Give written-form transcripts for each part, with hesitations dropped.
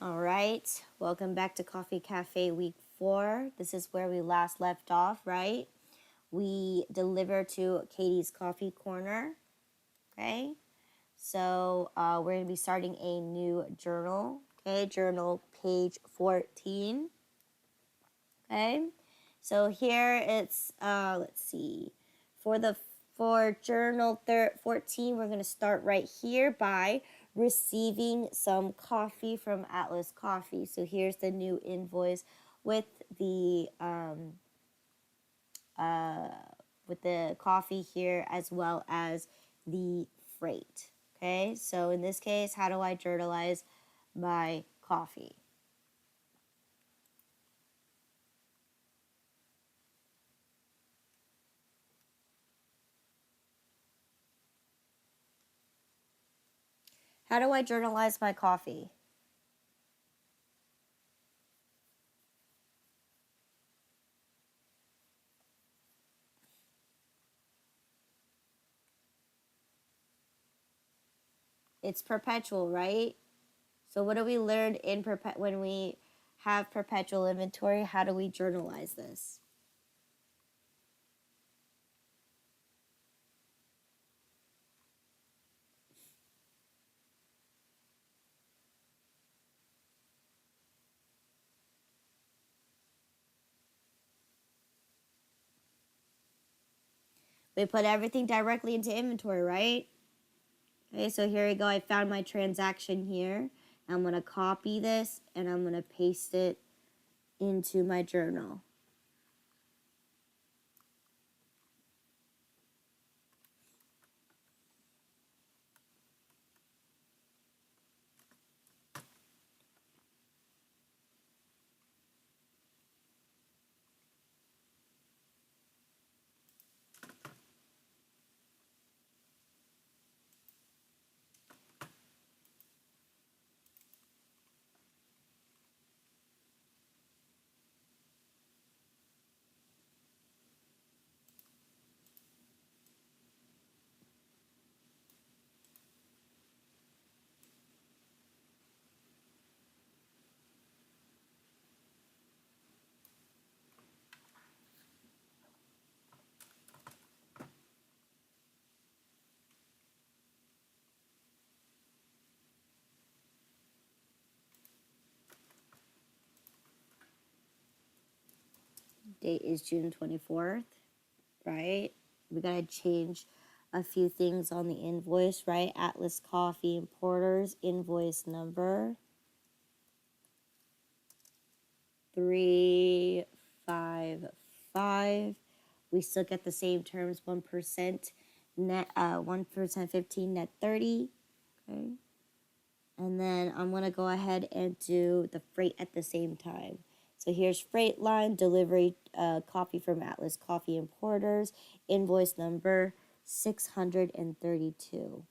All right, welcome back to Coffee Cafe Week 4. This is where we last left off, right? We deliver to Katie's Coffee Corner, okay? So we're going to be starting a new journal, okay? Journal page 14, okay? So here it's, let's see, for journal 14, we're going to start right here by receiving some coffee from Atlas Coffee. So here's the new invoice with the coffee here as well as the freight. Okay, so in this case, how do I journalize my coffee? How do I journalize my coffee? It's perpetual, right? So what do we learn in when we have perpetual inventory? How do we journalize this? We put everything directly into inventory, right? Okay, so here we go. I found my transaction here. I'm going to copy this and I'm going to paste it into my journal. Date is June 24th, right? We got to change a few things on the invoice, right? Atlas Coffee Importers invoice number 355. We still get the same terms, 1% net, 1% 15 net 30. Okay. And then I'm going to go ahead and do the freight at the same time. So here's freight line, delivery, coffee from Atlas Coffee Importers, invoice number 632.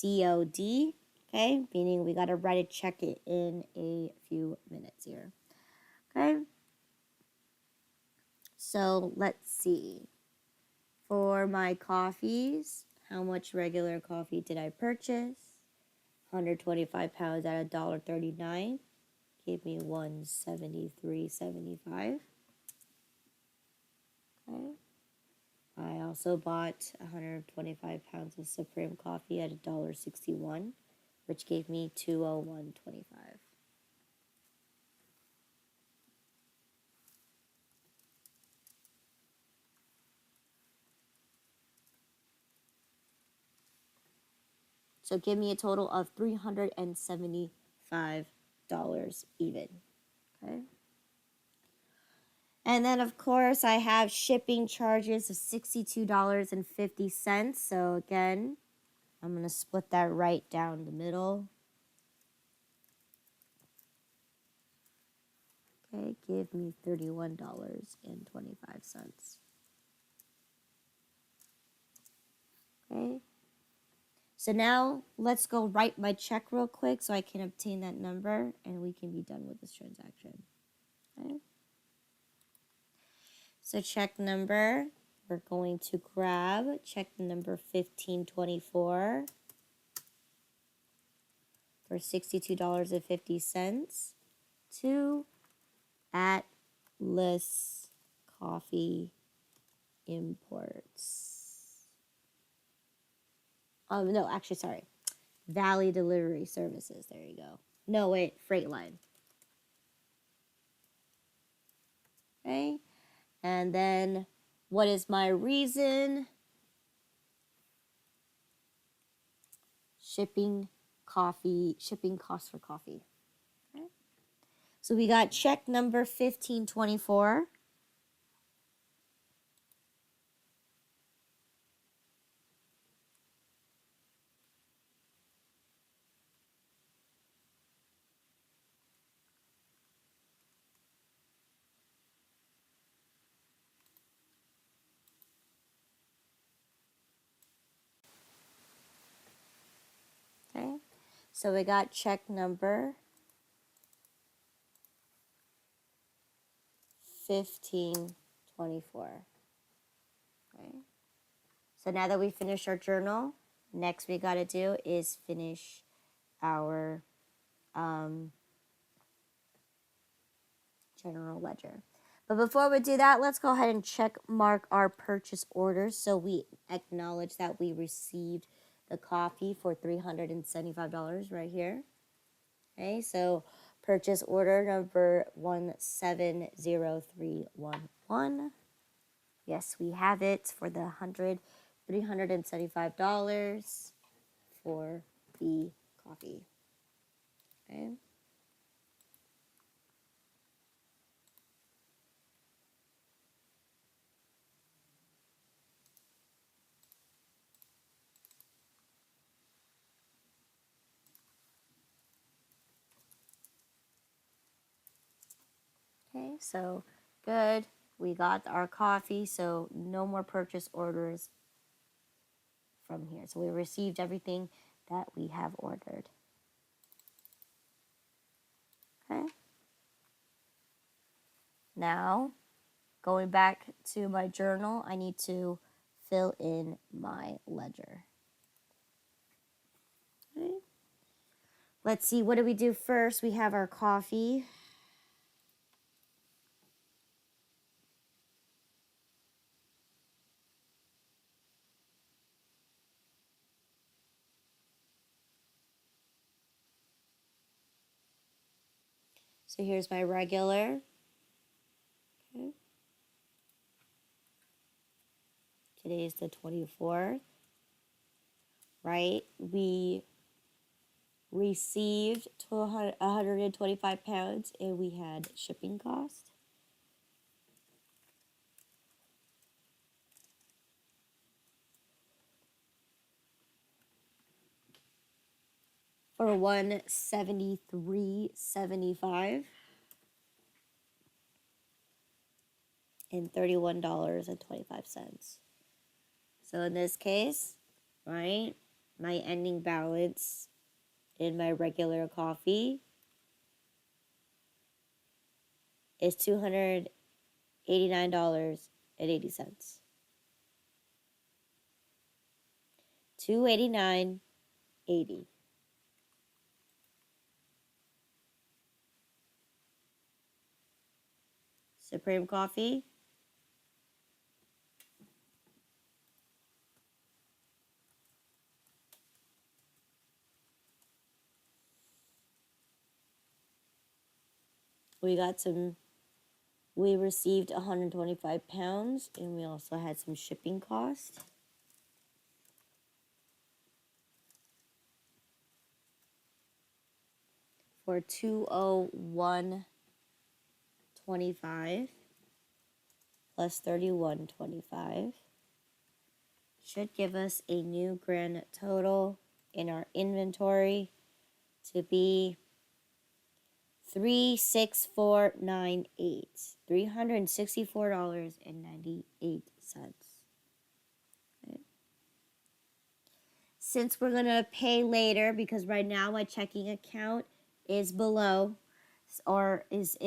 COD, okay, meaning we got to write a check it in a few minutes here. Okay, so let's see. For my coffees, how much regular coffee did I purchase? 125 pounds at $1.39. Gave me 173.75. Okay. I also bought 125 pounds of Supreme coffee at $1.61, which gave me 201.25. So give me a total of $375 even. Okay. And then, of course, I have shipping charges of $62.50. So again, I'm going to split that right down the middle. Okay, give me $31.25. Okay. So now let's go write my check real quick so I can obtain that number and we can be done with this transaction. Okay. So check number, we're going to grab check number 1524. for $62.50 to Atlas Coffee Imports. No, actually, sorry. Valley Delivery Services. There you go. No, wait, Freightline. Okay. And then, what is my reason? Shipping costs for coffee. Okay. So we got check number 1524. Okay. So we got check number 1524. Okay. So now that we finished our journal, next we got to do is finish our general ledger. But before we do that, let's go ahead and check mark our purchase orders so we acknowledge that we received the coffee for $375 right here. Okay, so purchase order number 170311. Yes, we have it for the $375 for the coffee. Okay. Okay, so good. We got our coffee, so no more purchase orders from here. So we received everything that we have ordered. Okay. Now, going back to my journal, I need to fill in my ledger. Okay. Let's see, what do we do first? We have our coffee. So here's my regular. Okay. Today is the 24th, right? We received 125 pounds and we had shipping cost. For $173.75 and $31.25. So in this case, right, my ending balance in my regular coffee is $289.80. $289.80. Supreme Coffee. We received 125 pounds and we also had some shipping cost. For $201.25 plus $31.25 should give us a new grand total in our inventory to be $364.98. $364.98. Okay. Since we're gonna pay later, because right now my checking account is below, or is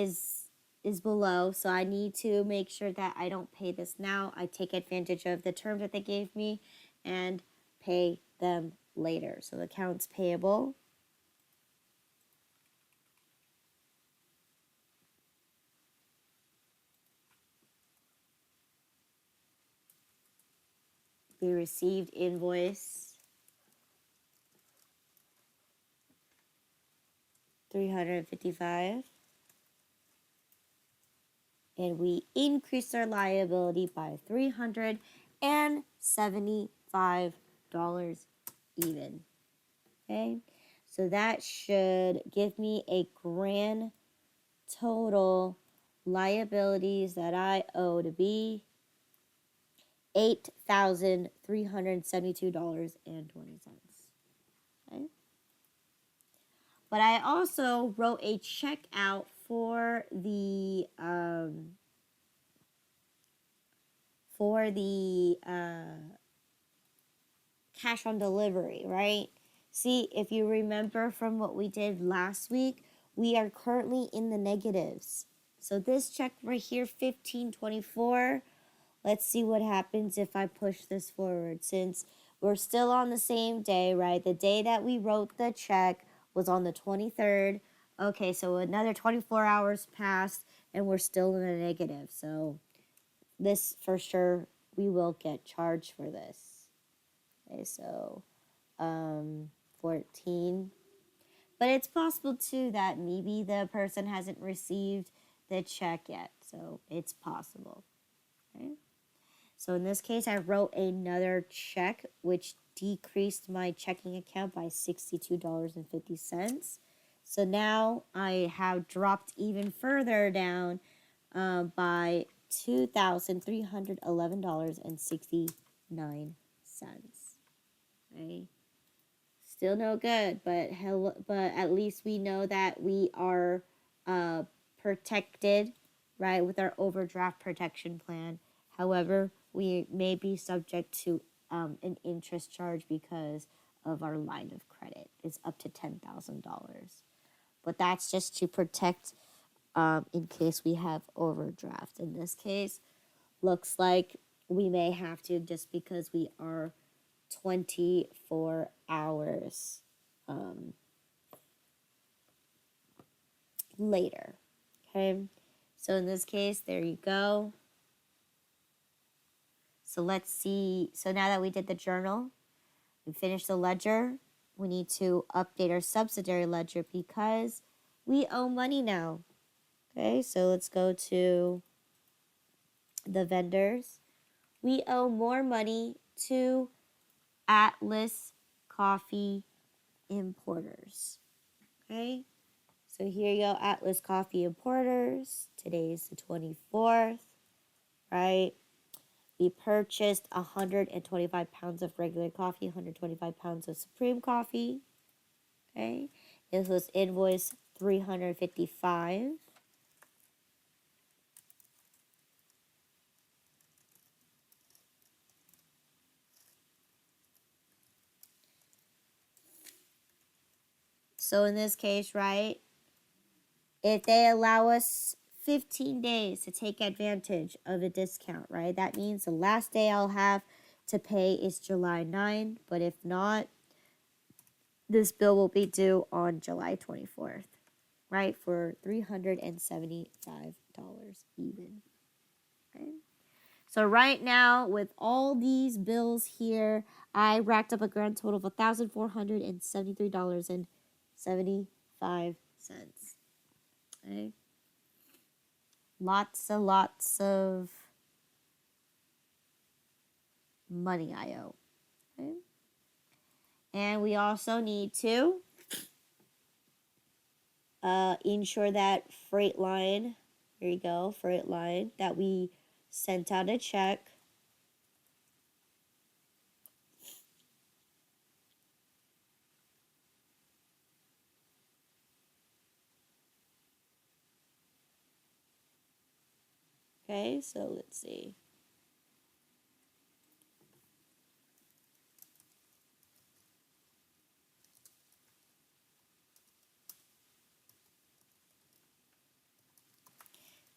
below, so I need to make sure that I don't pay this now. I take advantage of the terms that they gave me and pay them later. So the accounts payable we received invoice 355, and we increased our liability by $375 even. Okay, so that should give me a grand total liabilities that I owe to be $8,372.20. Okay. But I also wrote a check out for the cash on delivery, right? See, if you remember from what we did last week, we are currently in the negatives. So this check right here, 1524. Let's see what happens if I push this forward, since we're still on the same day, right? The day that we wrote the check was on the 23rd. Okay, so another 24 hours passed and we're still in the negative. So this for sure, we will get charged for this. Okay, so 14. But it's possible too that maybe the person hasn't received the check yet. So it's possible. Okay. So in this case, I wrote another check, which decreased my checking account by $62.50. So now I have dropped even further down by $2,311.69. Okay. Still no good, but at least we know that we are protected, right, with our overdraft protection plan. However, we may be subject to an interest charge because of our line of credit. It's up to $10,000. But that's just to protect in case we have overdraft. In this case, looks like we may have to, just because we are 24 hours later. Okay, so in this case, there you go. So let's see. So now that we did the journal, we finished the ledger, we need to update our subsidiary ledger because we owe money now. Okay, so let's go to the vendors. We owe more money to Atlas Coffee Importers. Okay, so here you go, Atlas Coffee Importers. Today's the 24th, right? We purchased 125 pounds of regular coffee, 125 pounds of Supreme coffee. Okay, this was invoice 355. So in this case, right, if they allow us 15 days to take advantage of a discount, right, that means the last day I'll have to pay is July 9. But if not, this bill will be due on July 24th, right, for $375 even. Okay. So right now, with all these bills here, I racked up a grand total of $1,473.75. Okay. Lots of money I owe. Okay. And we also need to ensure that freight line, here you go, freight line, that we sent out a check. Okay, so let's see.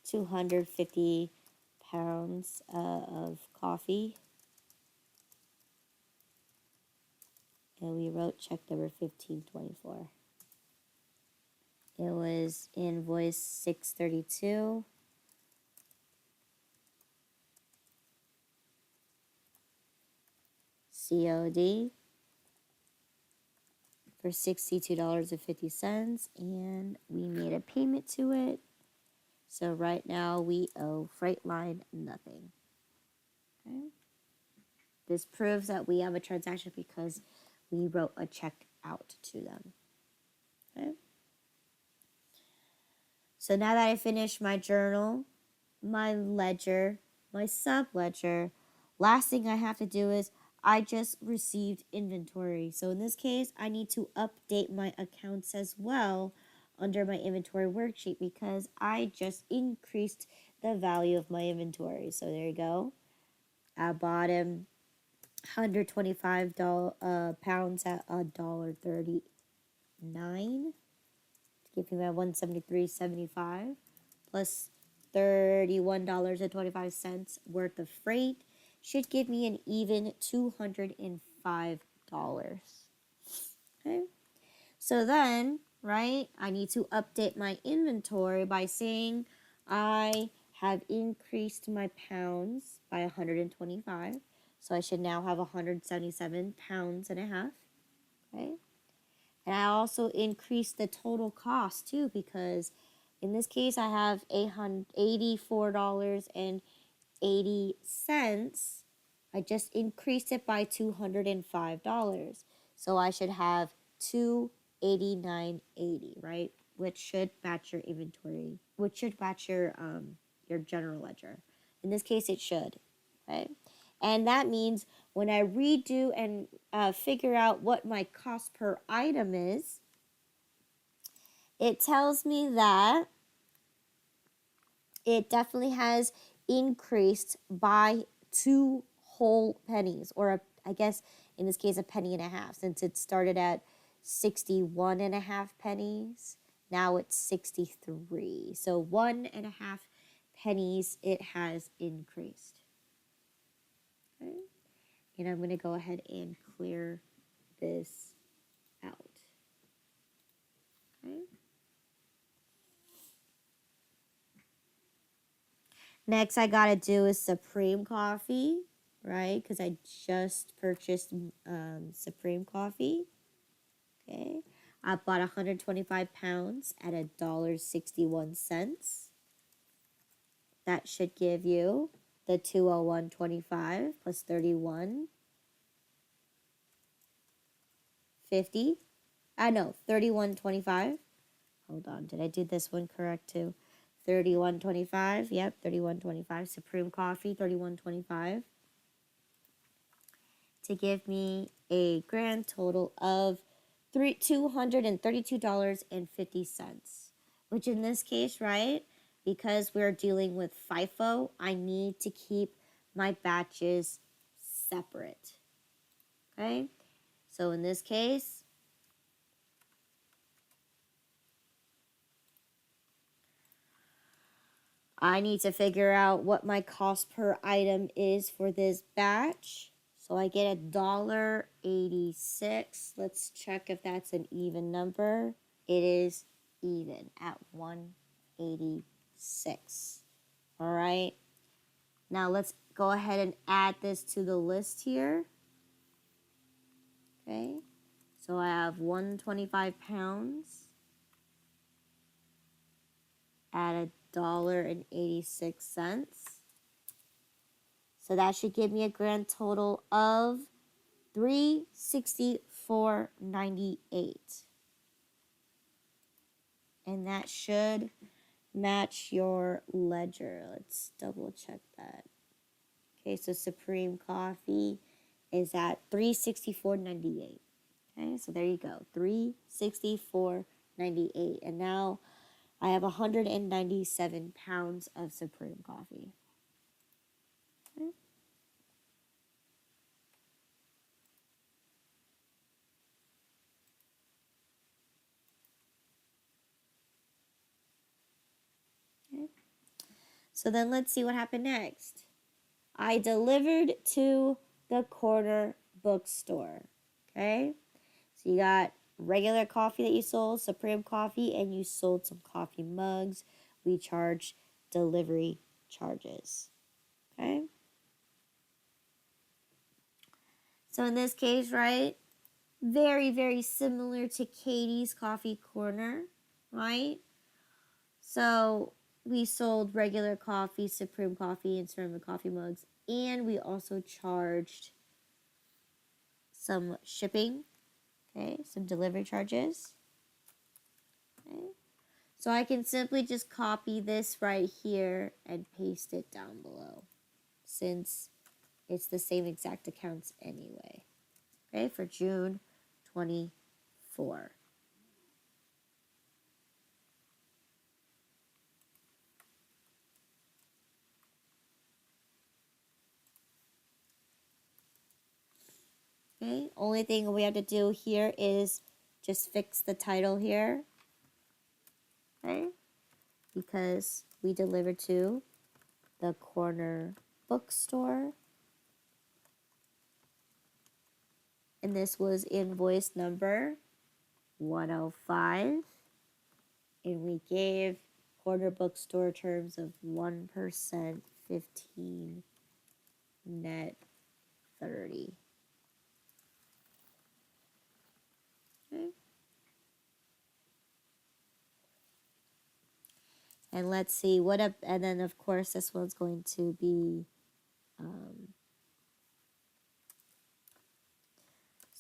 $250 of coffee. And we wrote check number 1524. It was invoice 632. COD for $62.50, and we made a payment to it. So right now we owe Freightline nothing. Okay. This proves that we have a transaction because we wrote a check out to them. Okay. So now that I finished my journal, my ledger, my sub-ledger, last thing I have to do is I just received inventory. So in this case, I need to update my accounts as well under my inventory worksheet because I just increased the value of my inventory. So there you go. I bought him 125 pounds at $1.39 to give me my 173.75 plus $31.25 worth of freight should give me an even $205. Okay. So then, right, I need to update my inventory by saying I have increased my pounds by 125. So I should now have 177 pounds and a half. Okay. And I also increased the total cost too because in this case I have $84.80. I just increased it by $205. So I should have $289.80, right? Which should match your inventory, which should match your general ledger. In this case, it should, okay? And that means when I redo and figure out what my cost per item is, it tells me that it definitely has increased by 2 whole pennies, or I guess in this case a penny and a half, since it started at 61.5 pennies. Now it's 63. So 1.5 pennies it has increased. Okay. And I'm going to go ahead and clear this out. Okay. Next I got to do is Supreme Coffee, right? Because I just purchased Supreme Coffee. Okay. I bought 125 pounds at $1.61. That should give you the 201.25 plus 31.50. I know, 31.25. Hold on, did I do this one correct too? 31.25. Yep, 31.25. Supreme Coffee, 31.25. To give me a grand total of $232.50. Which in this case, right, because we're dealing with FIFO, I need to keep my batches separate. Okay? So in this case, I need to figure out what my cost per item is for this batch. So I get $1.86. Let's check if that's an even number. It is even at 186. All right. Now let's go ahead and add this to the list here. Okay. So I have 125 pounds at $1.86. So that should give me a grand total of $364.98. And that should match your ledger. Let's double check that. Okay, so Supreme Coffee is at $364.98. Okay, so there you go, $364.98. And now I have 197 pounds of Supreme Coffee. Okay. So then let's see what happened next. I delivered to the corner bookstore. Okay? So you got regular coffee that you sold, Supreme Coffee, and you sold some coffee mugs. We charge delivery charges. Okay? So in this case, right, very, very similar to Katie's Coffee Corner, right? So we sold regular coffee, Supreme coffee, and ceramic coffee mugs, and we also charged some shipping, okay, some delivery charges. Okay. So I can simply just copy this right here and paste it down below, since it's the same exact accounts anyway. Okay, for June 24. Okay, only thing we have to do here is just fix the title here. Okay, because we delivered to the corner bookstore. And this was invoice number 105. And we gave corner bookstore terms of 1%, 15, net 30. Okay. And let's see what up, and then of course this one's going to be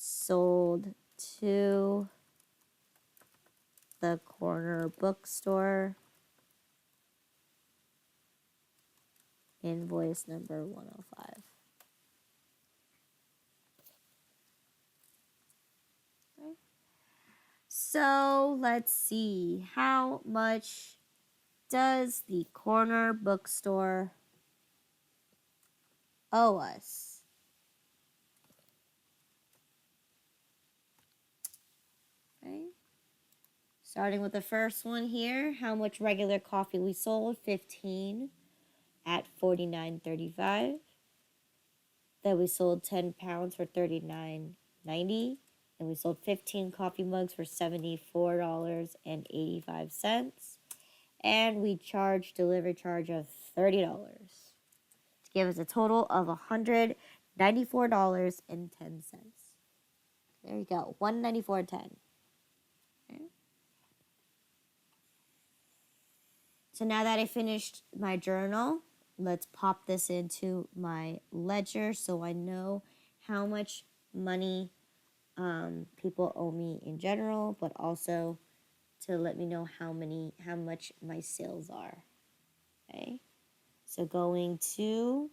sold to the corner bookstore, invoice number 105. Okay. So let's see, how much does the corner bookstore owe us? Okay. Starting with the first one here, how much regular coffee we sold? 15 at $49.35. Then we sold 10 pounds for $39.90. And we sold 15 coffee mugs for $74.85. And we charged delivery charge of $30 to give us a total of $194.10. There you go, $194.10. Okay. So now that I finished my journal, let's pop this into my ledger so I know how much money people owe me in general, but also to let me know how much my sales are. Okay, so going to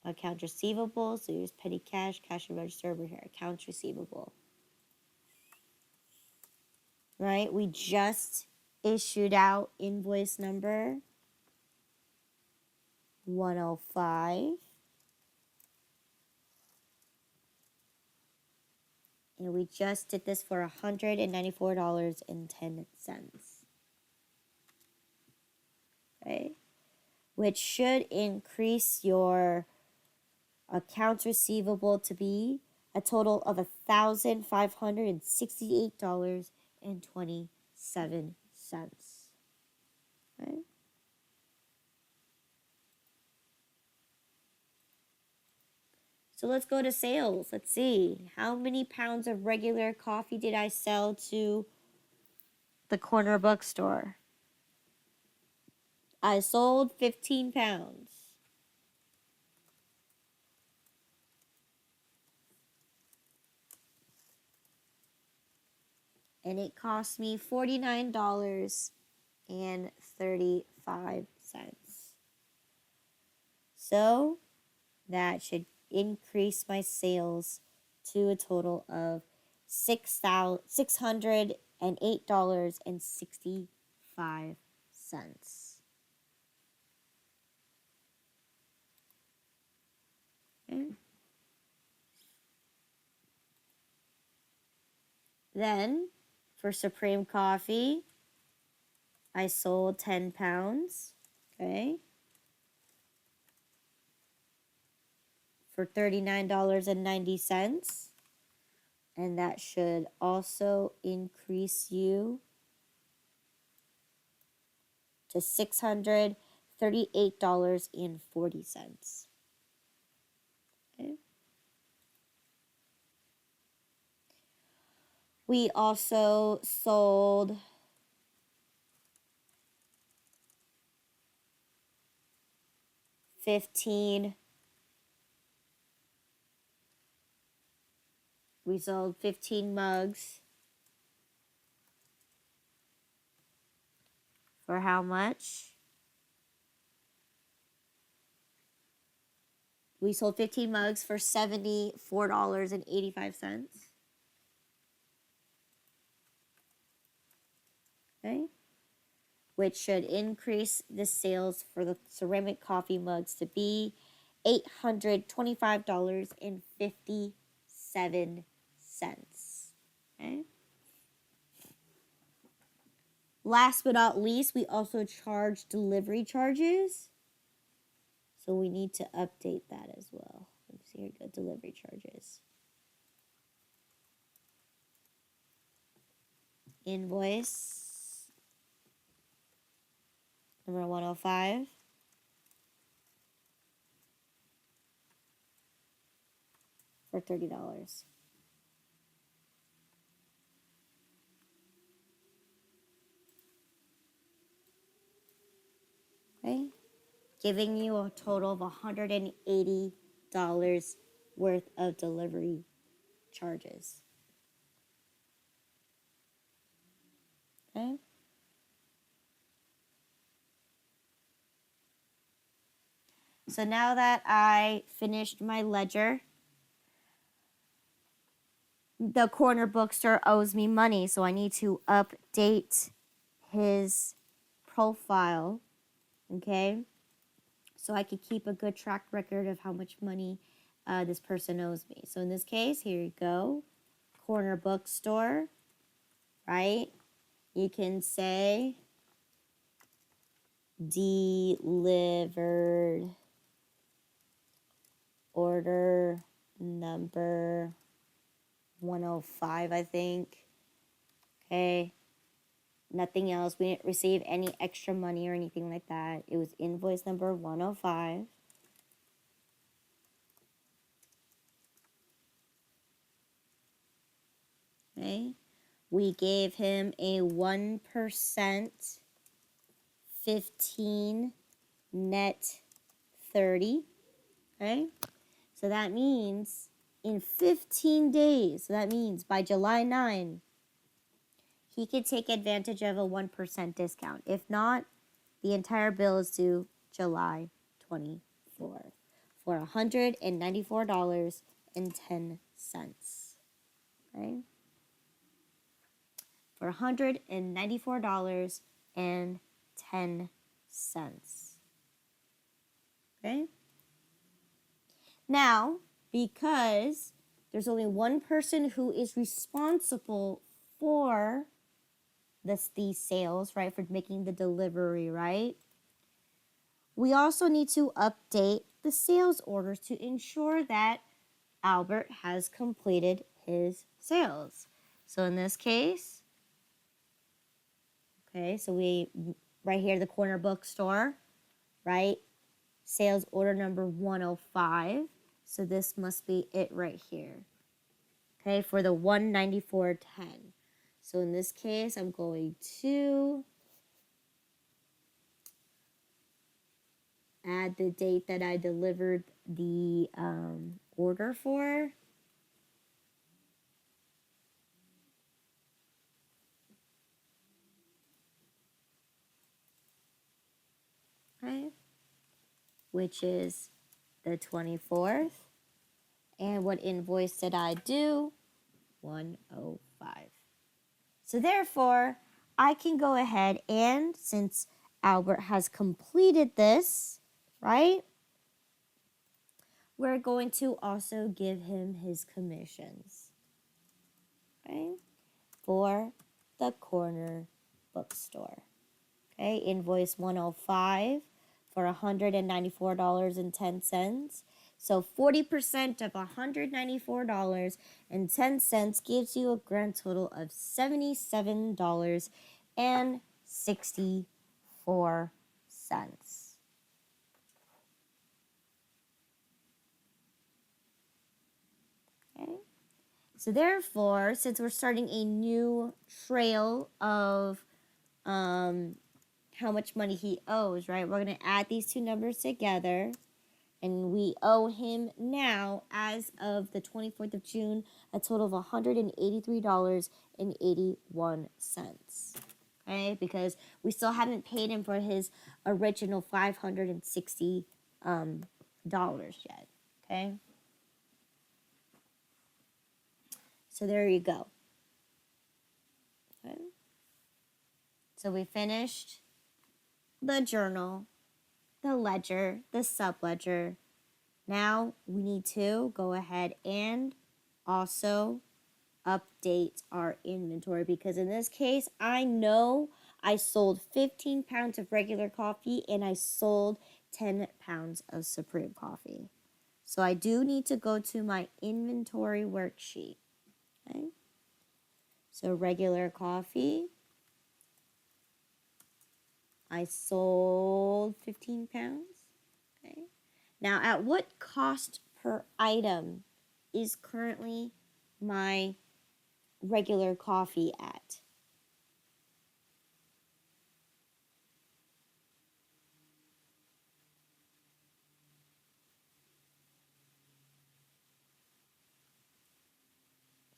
accounts receivable, so here's petty cash, cash and register over here, accounts receivable. Right, we just issued out invoice number 105. And we just did this for $194.10. Okay, which should increase your accounts receivable to be a total of $1,568.27. Okay. So let's go to sales. Let's see. How many pounds of regular coffee did I sell to the corner bookstore? I sold 15 pounds. And it cost me $49.35. So that should increase my sales to a total of $608.65. Okay. Then for Supreme Coffee, I sold 10 pounds. Okay. For $39.90. And that should also increase you to $605.50. $38.40. Okay. We also sold fifteen mugs for how much? We sold 15 mugs for $74.85. Okay. Which should increase the sales for the ceramic coffee mugs to be $825.57. Okay. Last but not least, we also charge delivery charges. So we need to update that as well. Let's see, here we go, delivery charges. Invoice number 105. For $30. Okay? Giving you a total of $180 worth of delivery charges. Okay? So now that I finished my ledger, the corner bookstore owes me money, so I need to update his profile, okay? So I could keep a good track record of how much money this person owes me. So in this case, here you go, corner bookstore, right? You can say delivered order number 105, I think. Okay. Nothing else. We didn't receive any extra money or anything like that. It was invoice number 105. Okay. We gave him a 1% 15 net 30. Okay. So that means in 15 days, so that means by July 9, he could take advantage of a 1% discount. If not, the entire bill is due July 24 for $194.10. Okay? For $194.10. Okay? Now, because there's only one person who is responsible for these sales, right, for making the delivery, right? We also need to update the sales orders to ensure that Albert has completed his sales. So in this case, okay, so we, right here, the corner bookstore, right? Sales order number 105. So this must be it right here. Okay, for the 194.10. So in this case, I'm going to add the date that I delivered the order for. Okay, which is the 24th. And what invoice did I do? 105. So therefore, I can go ahead and, since Albert has completed this, right? We're going to also give him his commissions, okay, for the corner bookstore. Okay, invoice 105 for $194.10. So 40% of $194.10 gives you a grand total of $77.64. So therefore, since we're starting a new trail of how much money he owes, right? We're going to add these two numbers together. And we owe him now, as of the 24th of June, a total of $183.81. Okay? Because we still haven't paid him for his original $560 yet. Okay? So there you go. Okay? So we finished the journal, the ledger, the subledger. Now we need to go ahead and also update our inventory, because in this case, I know I sold 15 pounds of regular coffee and I sold 10 pounds of Supreme coffee. So I do need to go to my inventory worksheet. Okay? So regular coffee, I sold 15 pounds. Okay. Now, at what cost per item is currently my regular coffee at?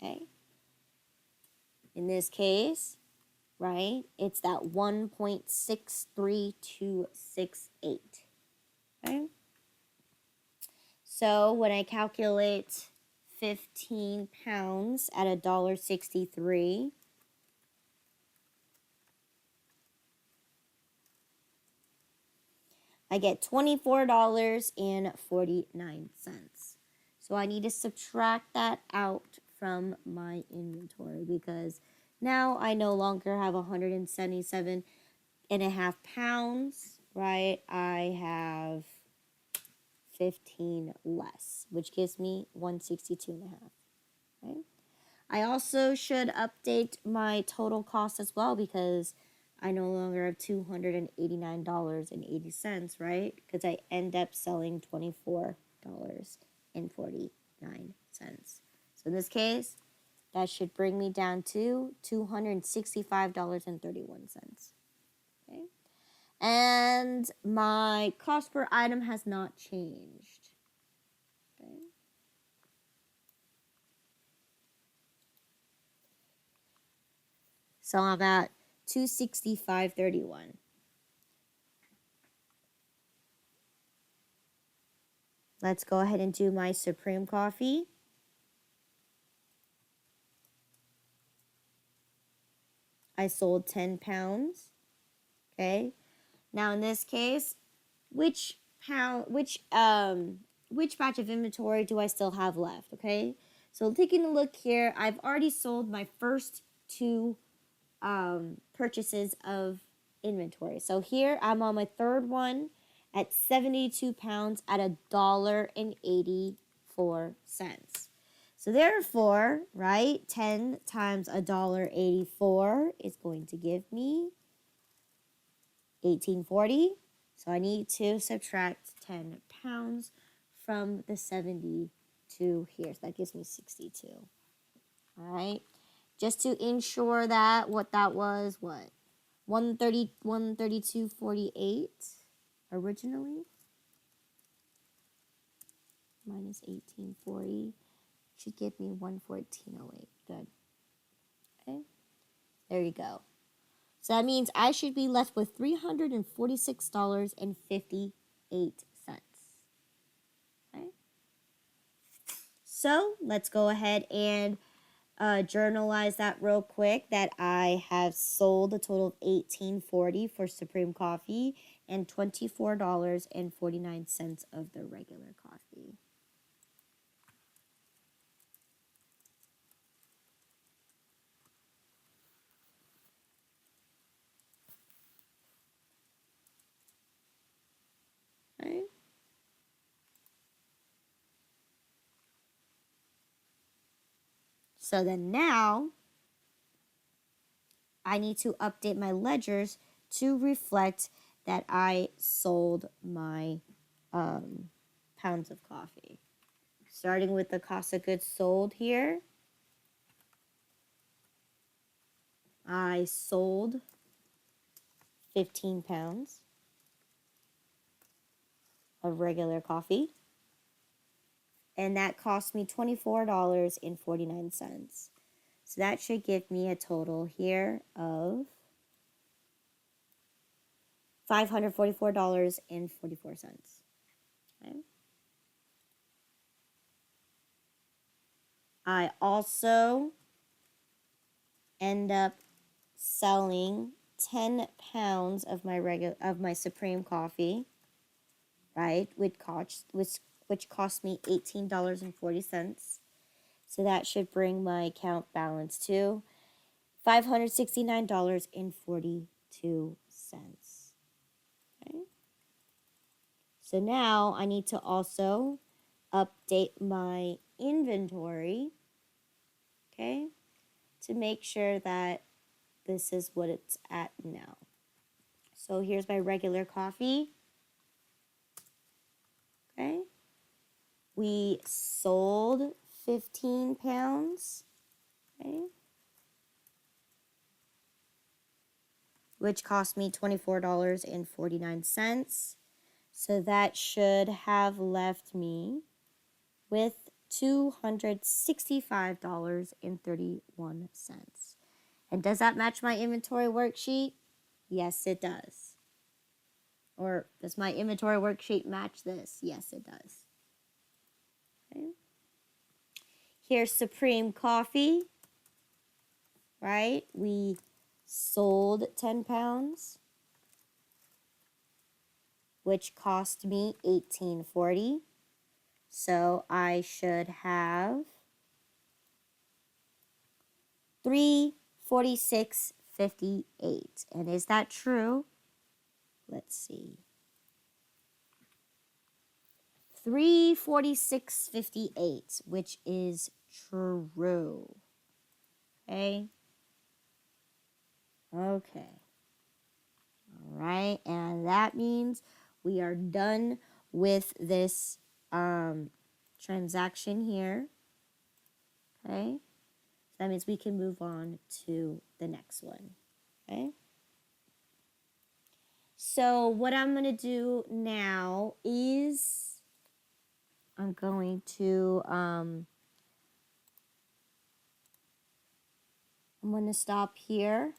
Okay. In this case, right, it's that 1.63268. Okay. So when I calculate 15 pounds at $1.63, I get $24.49. So I need to subtract that out from my inventory, because now I no longer have 177 and a half pounds, right? I have 15 less, which gives me 162 and a half. Okay. I also should update my total cost as well, because I no longer have $289.80, right? Because I end up selling $24.49. So in this case, that should bring me down to $265.31. Okay. And my cost per item has not changed. Okay. So I'm at $265.31. Let's go ahead and do my Supreme coffee. I sold 10 pounds. Okay. Now in this case, which batch of inventory do I still have left? Okay. So taking a look here, I've already sold my first two purchases of inventory. So here I'm on my third one at 72 pounds at $1.84. So therefore, right, 10 times $1.84 is going to give me $18.40. So I need to subtract 10 pounds from the 72 here. So that gives me 62. All right. Just to ensure that what that was, what? 132.48 originally. Minus 18.40 should give me 114.08. Good. Okay. There you go. So that means I should be left with $346.58. Okay. So let's go ahead and journalize that real quick, that I have sold a total of $18.40 for Supreme Coffee and $24.49 of the regular coffee. Right? So then now I need to update my ledgers to reflect that I sold my pounds of coffee. Starting with the cost of goods sold here, I sold 15 pounds of regular coffee, and that cost me $24.49. So that should give me a total here of $544.44. Okay. I also end up selling 10 pounds of my Supreme coffee, right? Which cost me $18.40. So that should bring my account balance to $569.42. Okay. So now I need to also update my inventory, okay, to make sure that this is what it's at now. So here's my regular coffee, okay. We sold 15 pounds, okay, which cost me $24.49. So that should have left me with $265.31. And does that match my inventory worksheet? Yes, it does. Or does my inventory worksheet match this? Yes, it does. Okay. Here's Supreme Coffee, right? We sold 10 pounds, which cost me $18.40. So I should have $346.58. And is that true? Let's see. $346.58, which is true. Okay. Okay. All right. And that means we are done with this transaction here. Okay. So that means we can move on to the next one. Okay. So what I'm going to do now is I'm going to stop here.